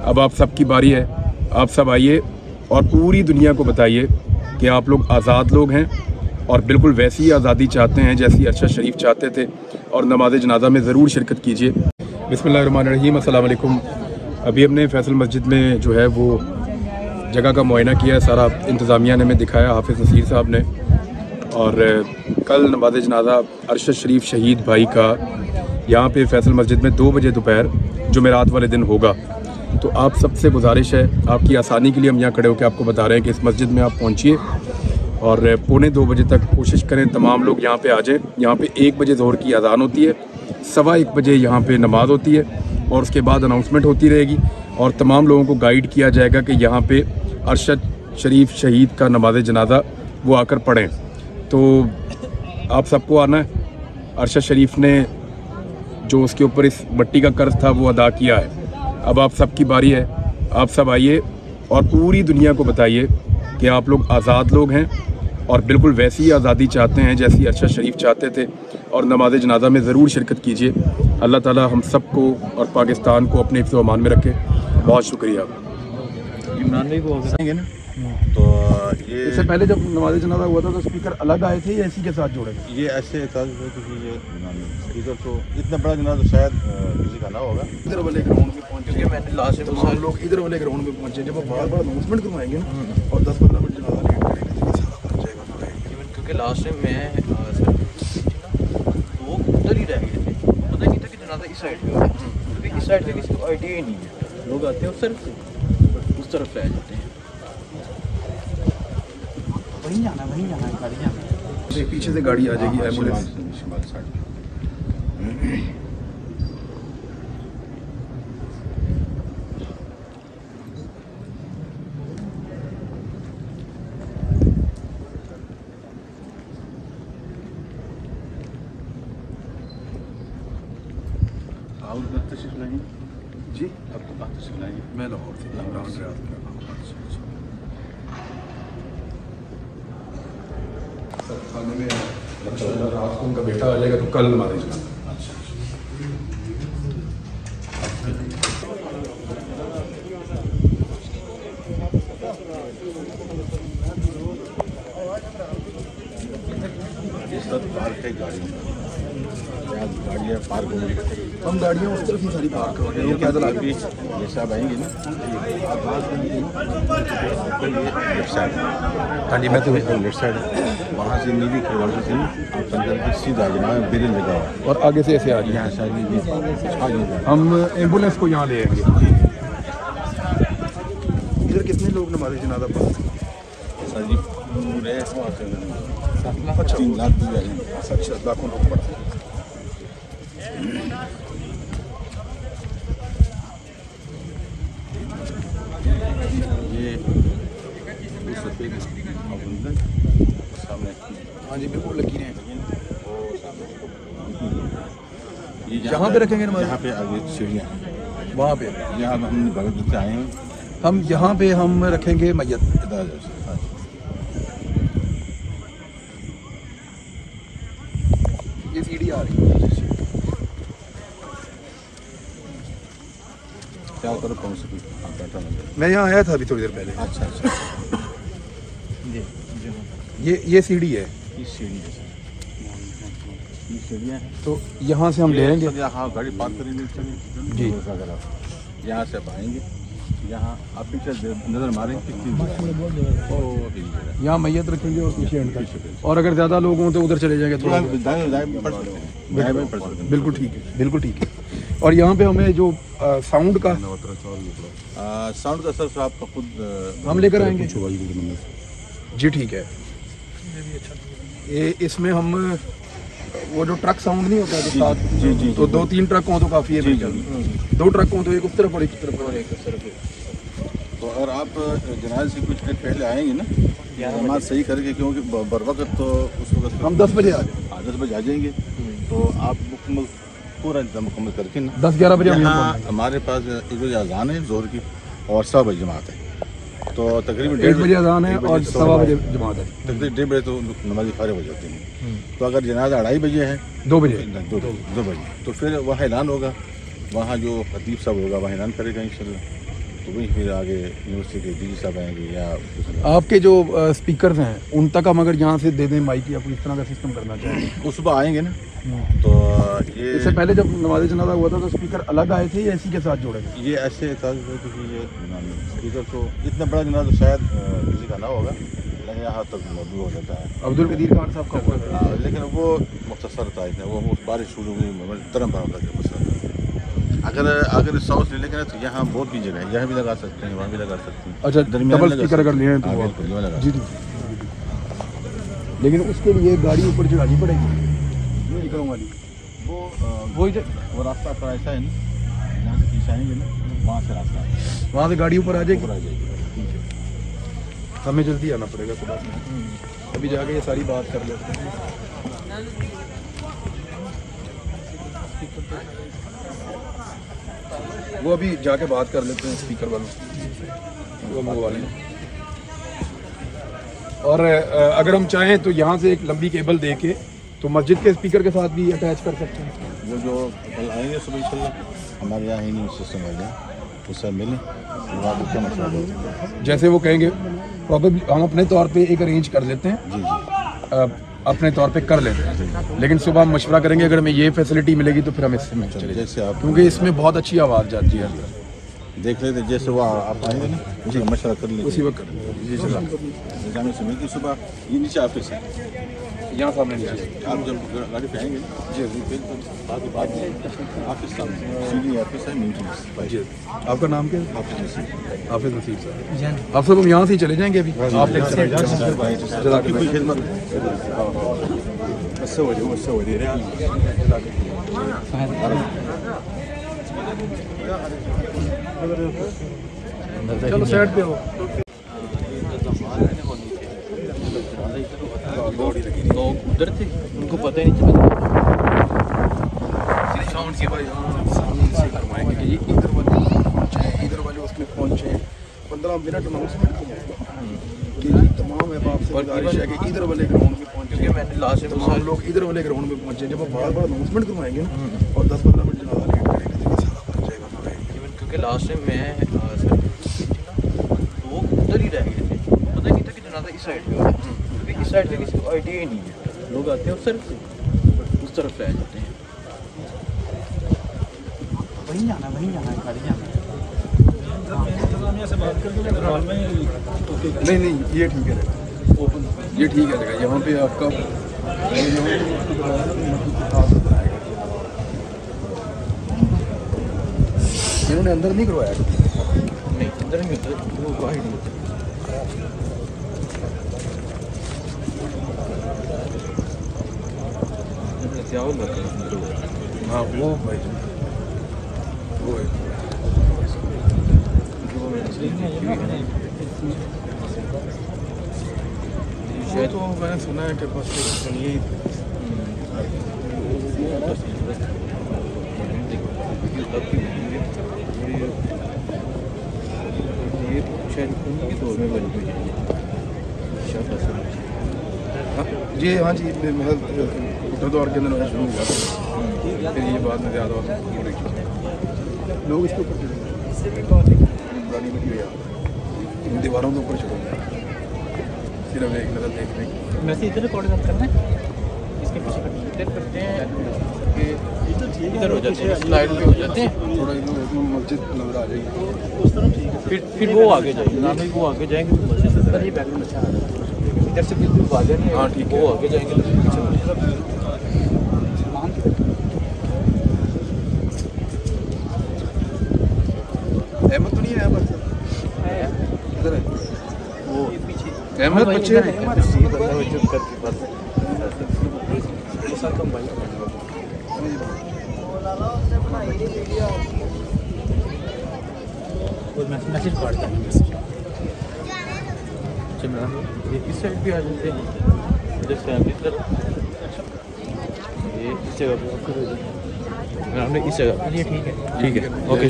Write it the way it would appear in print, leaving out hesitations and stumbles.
अब आप सबकी बारी है। आप सब आइए और पूरी दुनिया को बताइए कि आप लोग आज़ाद लोग हैं और बिल्कुल वैसी ही आज़ादी चाहते हैं जैसी अरशद शरीफ चाहते थे, और नमाज जनाजा में ज़रूर शिरकत कीजिए। बिस्मिल्लाहिर्रहमानिर्रहीम, अस्सलाम वालेकुम। अभी हमने फैसल मस्जिद में जो है वो जगह का मुआयना किया, सारा इंतज़ामिया ने हमें दिखाया, हाफिज़ नसीर साहब ने। और कल नमाज जनाजा अरशद शरीफ शहीद भाई का यहाँ पे फैसल मस्जिद में 2 बजे दोपहर जुमेरात वाले दिन होगा। तो आप सबसे गुजारिश है, आपकी आसानी के लिए हम यहाँ खड़े होकर आपको बता रहे हैं कि इस मस्जिद में आप पहुँचिए और 2:45 बजे तक कोशिश करें तमाम लोग यहाँ पे आ जाएँ। यहाँ पे 1 बजे ज़ोहर की अज़ान होती है, 1:15 बजे यहाँ पे नमाज होती है और उसके बाद अनाउंसमेंट होती रहेगी और तमाम लोगों को गाइड किया जाएगा कि यहाँ पे अरशद शरीफ शहीद का नमाज जनाजा वो आकर पढ़ें। तो आप सबको आना है। अरशद शरीफ ने जो उसके ऊपर इस मट्टी का कर्ज था वो अदा किया है। अब आप सबकी बारी है। आप सब आइए और पूरी दुनिया को बताइए कि आप लोग आज़ाद लोग हैं और बिल्कुल वैसी ही आज़ादी चाहते हैं जैसी अरशद शरीफ चाहते थे, और नमाज जनाजा में ज़रूर शिरकत कीजिए। अल्लाह ताला हम सबको और पाकिस्तान को अपने हिफ्ज़ व अमान में रखे। बहुत शुक्रिया। इमरान भाई को ना, तो ये इससे पहले जब नमाज जनाजा हुआ था तो स्पीकर अलग आए थे या इसी के साथ जोड़े? ये ऐसे था क्योंकि ये स्पीकर तो इतना बड़ा जनाजा तो शायद किसी का ना होगा। इधर वाले ग्राउंड में पहुंचे, मैंने लास्ट में हम लोग इधर वाले ग्राउंड में पहुंचे। जब आप बार बार अनाउंसमेंट करवाएंगे ना और 10-15 मिनट जनाजा लेट करेंगे तो सारा बन जाएगा। क्योंकि लास्ट टाइम मैं लोग उधर ही रह गए थे, पता नहीं था कि जनाजा इस साइड पे हो रहा है, क्योंकि इस साइड पे किसी को आइडिया ही नहीं है। लोग आते हैं उस तरफ से, उस तरफ रह जाते हैं। वहीं जाना गाड़ी जाना। पीछे से गाड़ी आ जाएगी एम्बुलेंस। तशरीफ लाएंगे जी, आपको कहाँ तशरीफ लाएंगे? मैं लाहौर से खाने में रात को उनका बेटा आ जाएगा तो कल हमारे जाना। गाड़ियाँ पार्क होंगी, हम गाड़ियाँ उस तरफ ही सारी पार्क हो गई। क्या ये साहब आएंगे ना, लेफ्ट साइड। हाँ जी, मैं तो लेफ्ट साइड वहाँ से नीली खिड़की से आप अंदर की सीधा जाना, बिल लगा हुआ और आगे से ऐसे आ जाए। यहाँ से हम एम्बुलेंस को यहाँ ले आएंगे। इधर कितने लोग नमाज जनाजा पढ़ते हैं? सर जी पूरे 3 लाख अच्छा, लाखों लोग पढ़ते हैं। ये सामने, हाँ जी बिल्कुल लकीरें हैं। ये जहाँ पे रखेंगे नमाज, यहाँ पे आगे सीढ़ियाँ, वहाँ पे यहाँ हम भगत से आए हैं, हम यहाँ पे हम रखेंगे मैयत। ये सीढ़ी आ रही है। क्या करो कौन सी बैठा मैं यहाँ आया था अभी थोड़ी देर पहले। अच्छा अच्छा, ये सीढ़ी है, ये सीढ़ी है, ये सीढ़ियाँ हैं। तो यहाँ से हम ले आएंगे। यहाँ गाड़ी पार्क करेंगे जी। अगर आप यहाँ से आप आएंगे, यहाँ आप पीछे नज़र मारेंगे कितनी यहाँ मैयत रखेंगे और पीछे एंड तक। और अगर ज़्यादा लोग हों तो उधर चले जाएंगे थोड़ा। बिल्कुल ठीक है, बिल्कुल ठीक है। और यहाँ पे हमें जो साउंड का सर आपका खुद हम लेकर आएंगे। जी ठीक है। ये इसमें हम वो जो ट्रक साउंड नहीं होता जो साथ, जी तो 2-3 ट्रक हो तो काफ़ी है। 2 ट्रक हो तो एक उस तरफ और एक उस तरफ और एक उस तरफ। तो अगर आप जनाजे से कुछ देर पहले आएंगे ना, नमाज सही करके, क्योंकि बर वक्त तो उस वक्त हम 10 बजे आ जाए। 10 बजे आ जाएंगे, तो आप मुकम्मल पूरा इंतजाम मुकम्मल करके ना 10-11 बजे हमारे पास 1 बजे अजान है जोहर की और 7 बजे जमात है। तो तकरीबन 1 बजे अजान है और 7 बजे जमात है। तकरीबन 1:30 बजे तो नमाज़ी फारिग हो जाते हैं। तो अगर जनाजा 2:30 बजे है, 2 बजे 2 बजे, तो फिर वहाँ ऐलान होगा, वहाँ जो खतीब साहब होगा वहाँ ऐलान करेगा इंशाल्लाह। तो वही फिर आगे यूनिवर्सिटी के डीजी साहब आएंगे या आपके जो स्पीकर्स हैं उन तक हम अगर यहाँ से दे दें माइक या कुछ इस तरह का सिस्टम करना चाहेंगे, वो सुबह आएंगे ना। तो ये इससे पहले जब नमाज़ जनाजा हुआ था तो स्पीकर अलग आए थे या इसी के साथ जोड़े थे? ये ऐसे था कि ये स्पीकर तो इतना बड़ा जनाजा शायद किसी का ना होगा, लेकिन यहाँ तक मौजूद हो जाता है। अब्दुल कदीर खान साहब का हुआ था, लेकिन वो मुख्तसर था, वो बारिश शुरू हुई तरम भरा था। अगर साउथ ले लेंगे तो यहाँ बहुत भी जगह है, यहाँ भी लगा सकते हैं, वहाँ भी लगा सकते हैं। अच्छा, डबल स्पीकर अगर लिए हैं तो जी जी। लेकिन उसके लिए गाड़ी ऊपर चढ़ानी पड़ेगी वाली, वो रास्ता पर ऐसा है ना, यहाँ से पीछे आएंगे ना, वहाँ से रास्ता है, वहाँ से गाड़ी ऊपर आ जाएगी। ऊपर आ जाएगी। हमें जल्दी आना पड़ेगा सुबह में, अभी जाके ये सारी बात कर लेते हैं। वो अभी जाके बात कर लेते हैं स्पीकर वालों, वो वाले। और अगर हम चाहें तो यहाँ से एक लंबी केबल दे के तो मस्जिद के स्पीकर के साथ भी अटैच कर सकते हैं। वो जो कल आएंगे सुबह इंशाल्लाह, हमारे यहाँ ही नहीं सिस्टम आ जाए, उससे मिलें, क्या मसला है। जैसे वो कहेंगे प्रॉब्लम हम अपने तौर पे एक अरेंज कर लेते हैं, जी जी, अपने तौर पे कर लेते हैं, लेकिन सुबह हम मशवरा करेंगे, अगर हमें ये फैसिलिटी मिलेगी तो फिर हम इसमें चले जैसे आप क्योंकि इसमें बहुत अच्छी आवाज़ जाती है। देख लेते, जैसे वो आप आएंगे ना, जी मशवरा कर लेंगे उसी वक्त जी जाने से मिलती सुबह। ये नीचे ऑफिस है, यहाँ सामने नहीं आप जब गाड़ी पे आएंगे जी जी, बाद ऑफिस सामने सीधी ऑफिस है, मीटिंग जी। आपका नाम क्या है? ऑफिस नसीब। हाफिज़ नसीब साहब। आप सब हम यहाँ से ही चले जाएंगे अभी, आप आपकी कोई खिदमत चलो साइड पे हो। लोग उधर थे, उनको पता ही नहीं चला। साउंड की भाई सामने से करवाएंगे कि ये इधर वाले उसमें पहुंचे 15 मिनट अनाउंसमेंट कि जी तमाम अहबाब से गुजारिश है कि इधर वाले ग्राउंड में पहुंचे, क्योंकि मैंने लास्ट में तमाम लोग इधर वाले ग्राउंड में पहुंचे। जब आप बार अनाउंसमेंट करवाएंगे ना और 10-15 मिनट जनाजा लेट करेंगे तो ये सारा बन जाएगा। क्योंकि लास्ट टाइम मैं लोग उधर ही रह गए थे, पता नहीं था कि जनाजा इस साइड पे हो रहा है, क्योंकि इस साइड पे किसी को आइडिया ही नहीं है। लोग आते हैं उस तरफ रह जाते हैं। वहीं जाना है, गाड़ी जाना है। नहीं ये ठीक है, ये ठीक है, यहाँ पे आपका इन्होंने अंदर नहीं करवाया? नहीं अंदर नहीं होता, वो बाहर नहीं होता। हाँ वो भाई वो है। ये तो मैंने सुना है कि बस ये जी हाँ जी, मतलब उठो दौर के अंदर शुरू हुआ था, फिर ये बाद में ज़्यादा लोग इसके ऊपर पुरानी इन दीवारों के ऊपर चढ़ो, सिर्फ एक नज़र देखने की। वैसे इधर रिकॉर्ड करना है, इसके पीछे करते हैं कि इधर हो जाते हैं, स्लाइड पे हो जाते हैं, थोड़ा मस्जिद नजर आ जाएगी, फिर वो आगे जाएंगे, ना भी वो आगे जाएंगे तो मस्जिद नजर आएगी। बैकग्राउंड अच्छा आ रहा है इधर से, बिल्कुल वाज़ेह नहीं है। हाँ ठीक है, वो आगे जाएंगे तो पीछे अहमद तो नहीं है, अहमद इधर है वो पीछे अहमद बच्चे करके बस मैसेज पढ़ दें। ये इस साइड भी आ जाते हैं, इधर फैमिली तरफ, ये इस जगह पे हमने इस जगह। चलिए ठीक है। ठीक है, ओके।